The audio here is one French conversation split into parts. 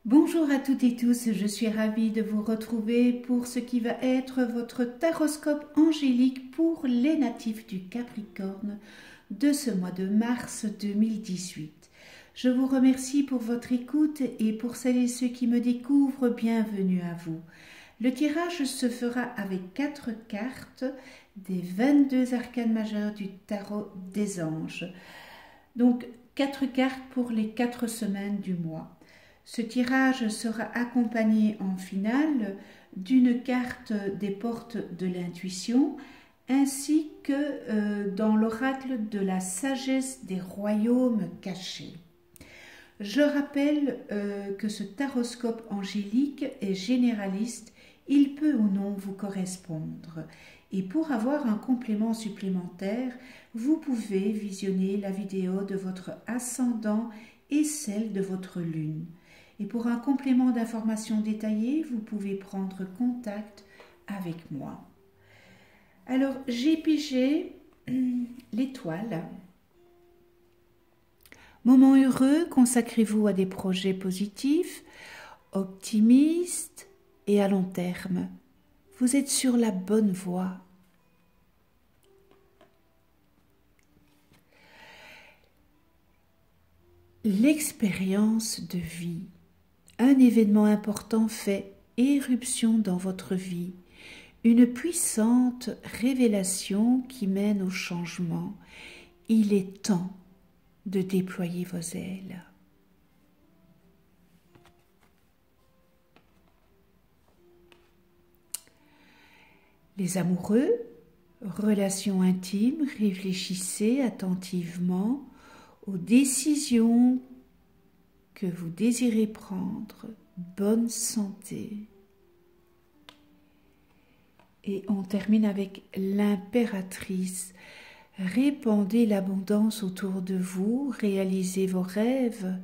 Bonjour à toutes et tous, je suis ravie de vous retrouver pour ce qui va être votre taroscope angélique pour les natifs du Capricorne de ce mois de mars 2018. Je vous remercie pour votre écoute et pour celles et ceux qui me découvrent, bienvenue à vous. Le tirage se fera avec 4 cartes des 22 arcanes majeures du tarot des anges. Donc 4 cartes pour les 4 semaines du mois. Ce tirage sera accompagné en finale d'une carte des portes de l'intuition ainsi que dans l'oracle de la sagesse des royaumes cachés. Je rappelle que ce taroscope angélique est généraliste, il peut ou non vous correspondre. Et pour avoir un complément supplémentaire, vous pouvez visionner la vidéo de votre ascendant et celle de votre lune. Et pour un complément d'information détaillé, vous pouvez prendre contact avec moi. Alors, j'ai pigé l'étoile. Moment heureux, consacrez-vous à des projets positifs, optimistes et à long terme. Vous êtes sur la bonne voie. L'expérience de vie. Un événement important fait éruption dans votre vie, une puissante révélation qui mène au changement. Il est temps de déployer vos ailes. Les amoureux, relations intimes, réfléchissez attentivement aux décisions que vous désirez prendre. Bonne santé. Et on termine avec l'impératrice. Répandez l'abondance autour de vous, réalisez vos rêves,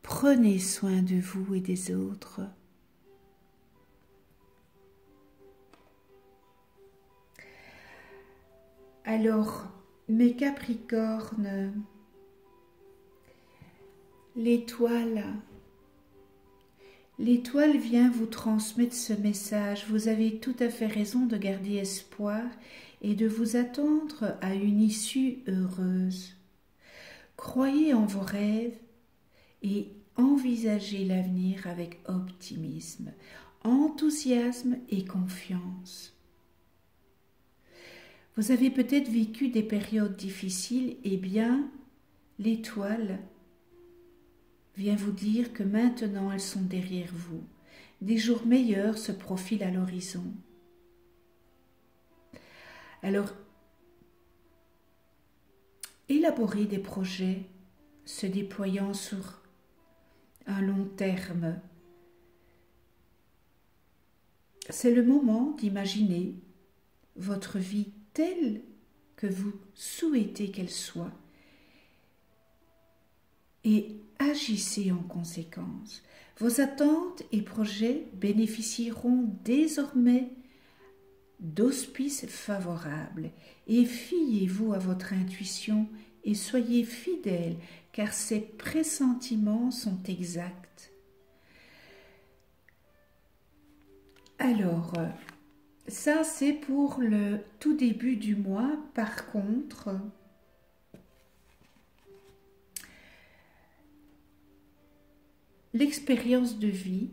prenez soin de vous et des autres. Alors, mes Capricornes, l'étoile vient vous transmettre ce message. Vous avez tout à fait raison de garder espoir et de vous attendre à une issue heureuse. Croyez en vos rêves et envisagez l'avenir avec optimisme, enthousiasme et confiance. Vous avez peut-être vécu des périodes difficiles, eh bien, l'étoile vient vous dire que maintenant elles sont derrière vous. Des jours meilleurs se profilent à l'horizon. Alors, élaborez des projets se déployant sur un long terme. C'est le moment d'imaginer votre vie telle que vous souhaitez qu'elle soit et agissez en conséquence. Vos attentes et projets bénéficieront désormais d'auspices favorables et fiez-vous à votre intuition et soyez fidèles car ces pressentiments sont exacts. Alors, ça c'est pour le tout début du mois. Par contre, l'expérience de vie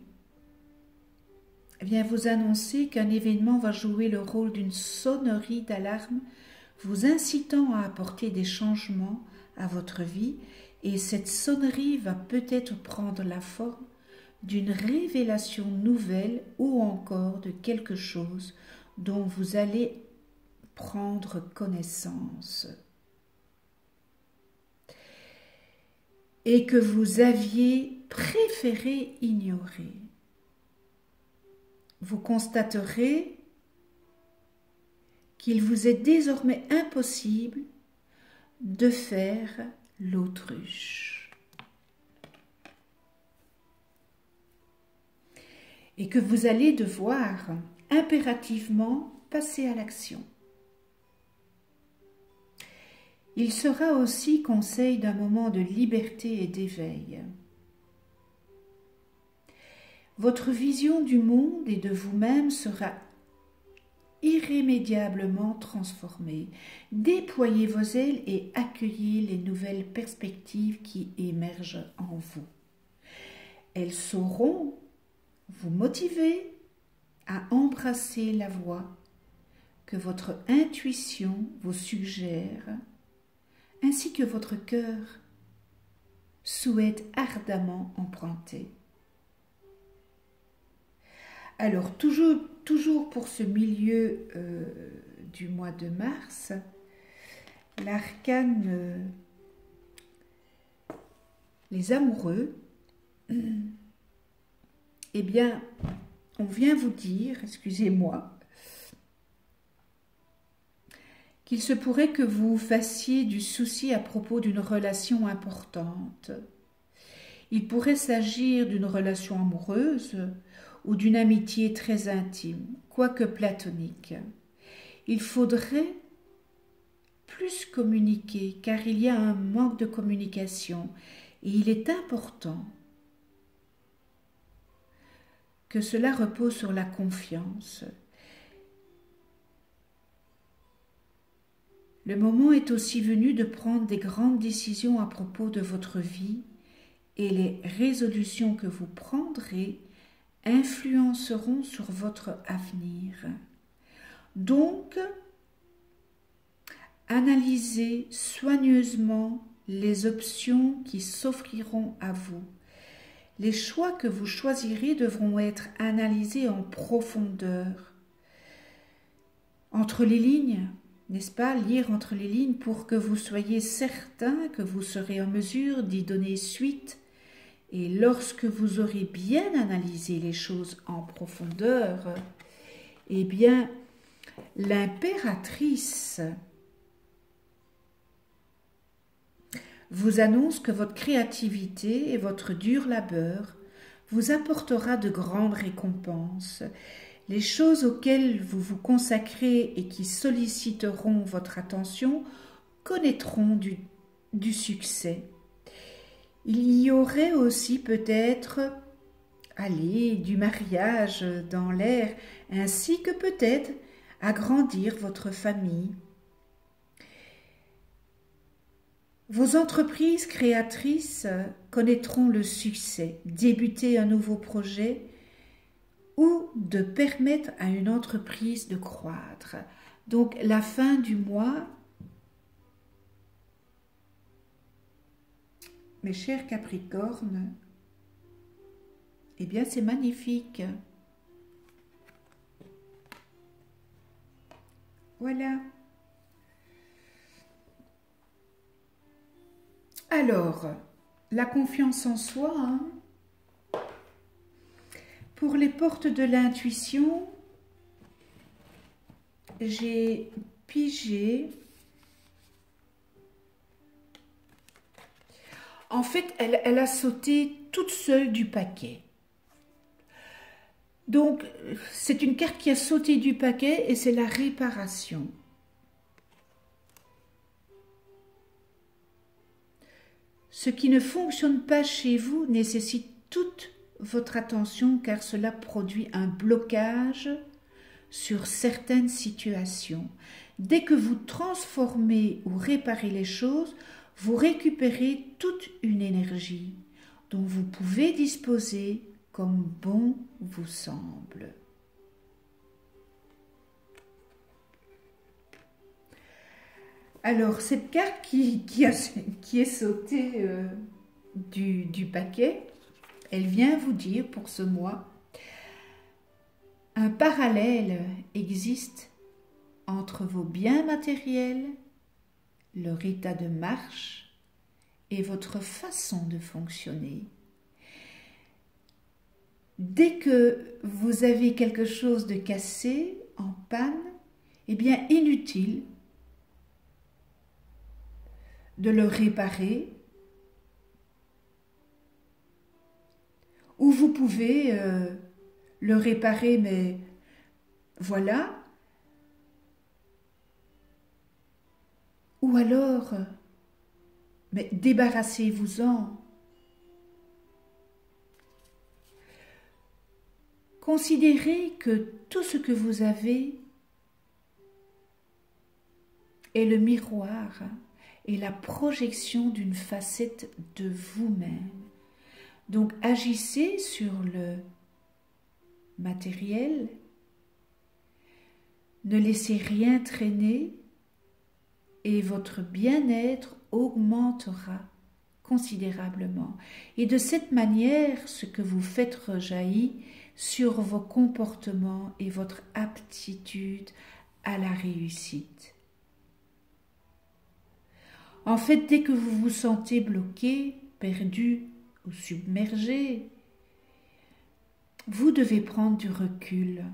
vient vous annoncer qu'un événement va jouer le rôle d'une sonnerie d'alarme, vous incitant à apporter des changements à votre vie, et cette sonnerie va peut-être prendre la forme d'une révélation nouvelle ou encore de quelque chose dont vous allez prendre connaissance et que vous aviez préféré ignorer. Vous constaterez qu'il vous est désormais impossible de faire l'autruche et que vous allez devoir impérativement passer à l'action. Il sera aussi conseil d'un moment de liberté et d'éveil. Votre vision du monde et de vous-même sera irrémédiablement transformée. Déployez vos ailes et accueillez les nouvelles perspectives qui émergent en vous. Elles sauront vous motiver à embrasser la voie que votre intuition vous suggère, ainsi que votre cœur souhaite ardemment emprunter. Alors, toujours pour ce milieu du mois de mars, l'arcane les amoureux, eh bien, on vient vous dire, excusez-moi, qu'il se pourrait que vous fassiez du souci à propos d'une relation importante. Il pourrait s'agir d'une relation amoureuse ou d'une amitié très intime, quoique platonique. Il faudrait plus communiquer, car il y a un manque de communication, et il est important que cela repose sur la confiance. Le moment est aussi venu de prendre des grandes décisions à propos de votre vie, et les résolutions que vous prendrez influenceront sur votre avenir. Donc, analysez soigneusement les options qui s'offriront à vous. Les choix que vous choisirez devront être analysés en profondeur. Entre les lignes, n'est-ce pas, lire entre les lignes pour que vous soyez certain que vous serez en mesure d'y donner suite. Et lorsque vous aurez bien analysé les choses en profondeur, eh bien, l'impératrice vous annonce que votre créativité et votre dur labeur vous apportera de grandes récompenses. Les choses auxquelles vous vous consacrez et qui solliciteront votre attention connaîtront du succès. Il y aurait aussi peut-être, du mariage dans l'air, ainsi que peut-être agrandir votre famille. Vos entreprises créatrices connaîtront le succès, débuter un nouveau projet ou de permettre à une entreprise de croître. Donc la fin du mois, mes chers Capricornes, eh bien c'est magnifique. Voilà. Alors, la confiance en soi, pour les portes de l'intuition, j'ai pigé. En fait, elle a sauté toute seule du paquet. Donc, c'est une carte qui a sauté du paquet et c'est la réparation. Ce qui ne fonctionne pas chez vous nécessite toute votre attention car cela produit un blocage sur certaines situations. Dès que vous transformez ou réparez les choses, vous récupérez toute une énergie dont vous pouvez disposer comme bon vous semble. Alors, cette carte qui est sautée du paquet, elle vient vous dire pour ce mois, un parallèle existe entre vos biens matériels, leur état de marche et votre façon de fonctionner. Dès que vous avez quelque chose de cassé, en panne, eh bien inutile de le réparer, ou vous pouvez le réparer, mais voilà, ou alors, mais débarrassez-vous-en. Considérez que tout ce que vous avez est le miroir et la projection d'une facette de vous-même. Donc agissez sur le matériel, ne laissez rien traîner et votre bien-être augmentera considérablement. Et de cette manière, ce que vous faites rejaillit sur vos comportements et votre aptitude à la réussite. En fait, dès que vous vous sentez bloqué, perdu ou submergé, vous devez prendre du recul.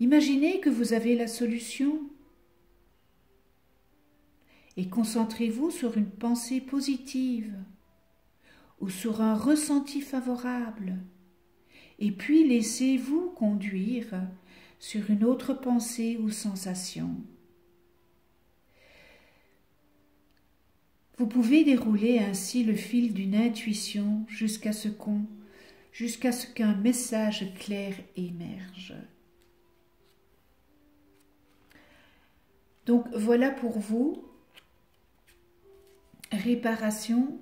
Imaginez que vous avez la solution et concentrez-vous sur une pensée positive ou sur un ressenti favorable et puis laissez-vous conduire sur une autre pensée ou sensation. Vous pouvez dérouler ainsi le fil d'une intuition jusqu'à ce qu'un message clair émerge. Donc voilà pour vous, réparation.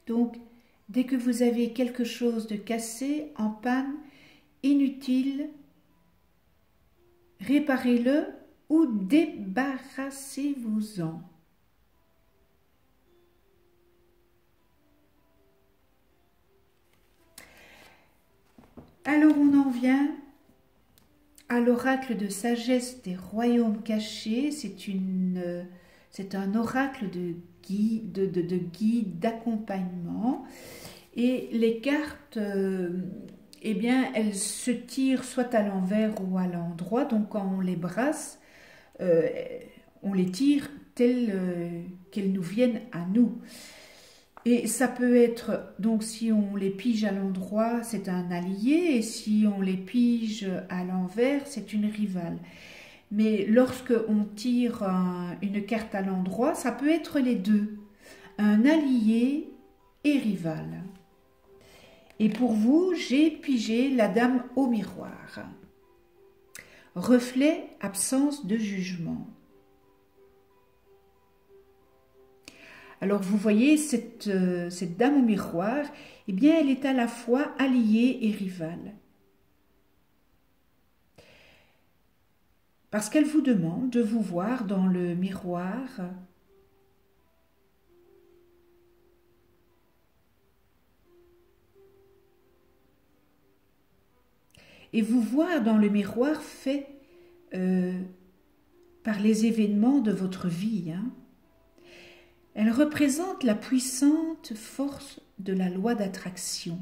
Donc dès que vous avez quelque chose de cassé, en panne, inutile, réparez-le ou débarrassez-vous-en. Alors on en vient à l'oracle de sagesse des royaumes cachés. C'est un oracle de guide, d'accompagnement. Et les cartes, eh bien, elles se tirent soit à l'envers ou à l'endroit. Donc quand on les brasse, on les tire telles qu'elles nous viennent à nous. Et ça peut être, donc si on les pige à l'endroit, c'est un allié, et si on les pige à l'envers, c'est une rivale. Mais lorsque on tire une carte à l'endroit, ça peut être les deux, un allié et rival. Et pour vous, j'ai pigé la dame au miroir. Reflet, absence de jugement. Alors vous voyez, cette dame au miroir, eh bien elle est à la fois alliée et rivale. Parce qu'elle vous demande de vous voir dans le miroir et vous voir dans le miroir fait par les événements de votre vie. Elle représente la puissante force de la loi d'attraction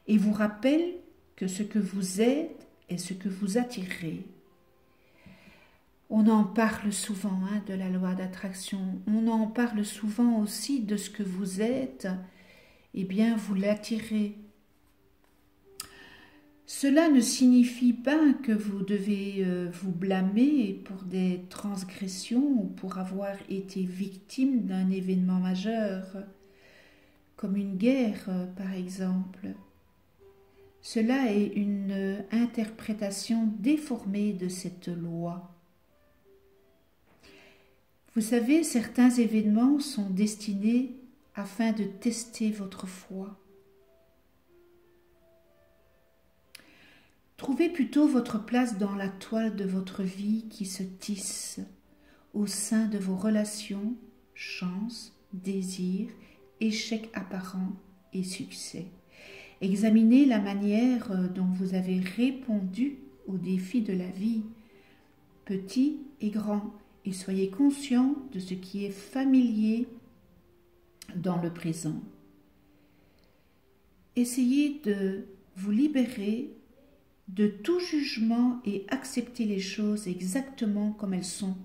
et vous rappelle que ce que vous êtes est ce que vous attirez. On en parle souvent de la loi d'attraction, on en parle souvent aussi de ce que vous êtes, eh bien vous l'attirez. Cela ne signifie pas que vous devez vous blâmer pour des transgressions ou pour avoir été victime d'un événement majeur, comme une guerre par exemple. Cela est une interprétation déformée de cette loi. Vous savez, certains événements sont destinés afin de tester votre foi. Trouvez plutôt votre place dans la toile de votre vie qui se tisse au sein de vos relations, chance, désir, échec apparent et succès. Examinez la manière dont vous avez répondu aux défis de la vie, petits et grands, et soyez conscient de ce qui est familier dans le présent. Essayez de vous libérer de tout jugement et accepter les choses exactement comme elles sont,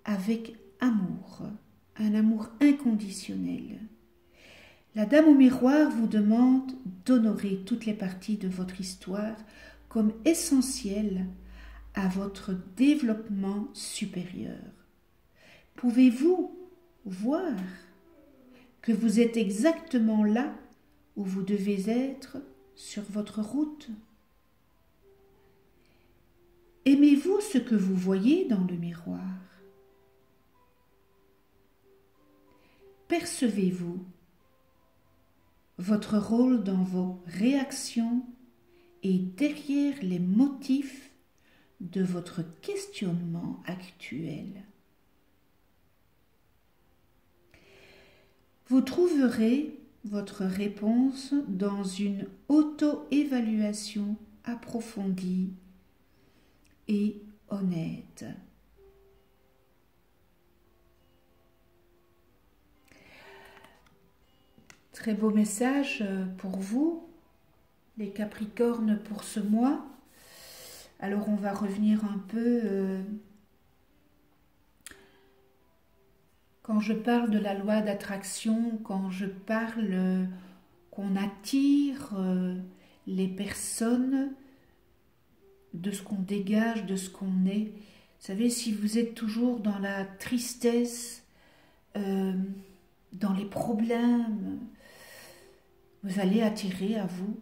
avec amour, un amour inconditionnel. La dame au miroir vous demande d'honorer toutes les parties de votre histoire comme essentielles à votre développement supérieur. Pouvez-vous voir que vous êtes exactement là où vous devez être sur votre route? Aimez-vous ce que vous voyez dans le miroir? Percevez-vous votre rôle dans vos réactions et derrière les motifs de votre questionnement actuel? Vous trouverez votre réponse dans une auto-évaluation approfondie et honnête. Très beau message pour vous, les Capricornes, pour ce mois. Alors on va revenir un peu, quand je parle de la loi d'attraction, quand je parle qu'on attire les personnes de ce qu'on dégage, de ce qu'on est. Vous savez, si vous êtes toujours dans la tristesse, dans les problèmes, vous allez attirer à vous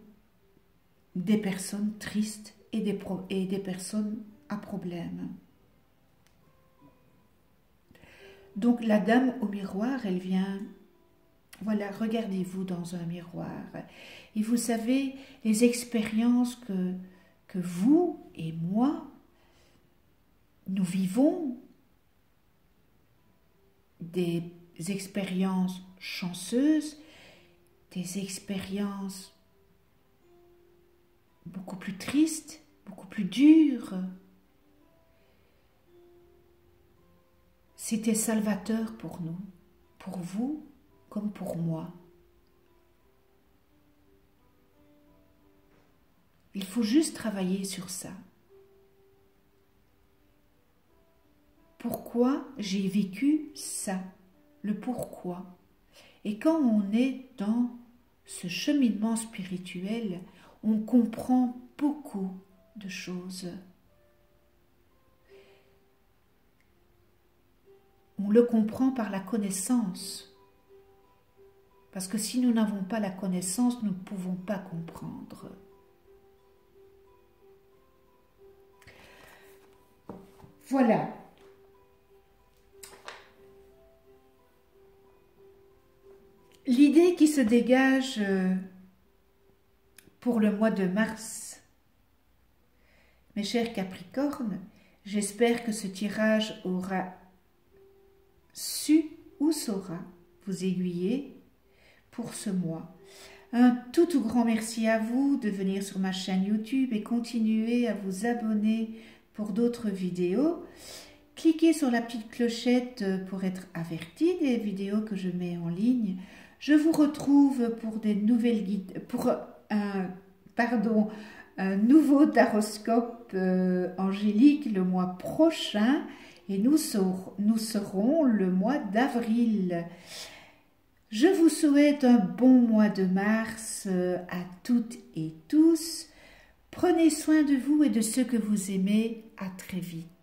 des personnes tristes et des personnes à problème. Donc la dame au miroir, elle vient, voilà, regardez-vous dans un miroir. Et vous savez, les expériences que vous et moi, nous vivons, des expériences chanceuses, des expériences beaucoup plus tristes, beaucoup plus dures. C'était salvateur pour nous, pour vous comme pour moi. Il faut juste travailler sur ça. Pourquoi j'ai vécu ça? Le pourquoi. Et quand on est dans ce cheminement spirituel, on comprend beaucoup de choses. On le comprend par la connaissance. Parce que si nous n'avons pas la connaissance, nous ne pouvons pas comprendre. Voilà. L'idée qui se dégage pour le mois de mars, mes chers Capricornes, j'espère que ce tirage aura su ou saura vous aiguiller pour ce mois. Un tout grand merci à vous de venir sur ma chaîne YouTube et continuer à vous abonner pour d'autres vidéos. Cliquez sur la petite clochette pour être averti des vidéos que je mets en ligne. Je vous retrouve pour des nouvelles guides, pour un nouveau taroscope angélique le mois prochain et nous serons le mois d'avril. Je vous souhaite un bon mois de mars à toutes et tous. Prenez soin de vous et de ceux que vous aimez. À très vite.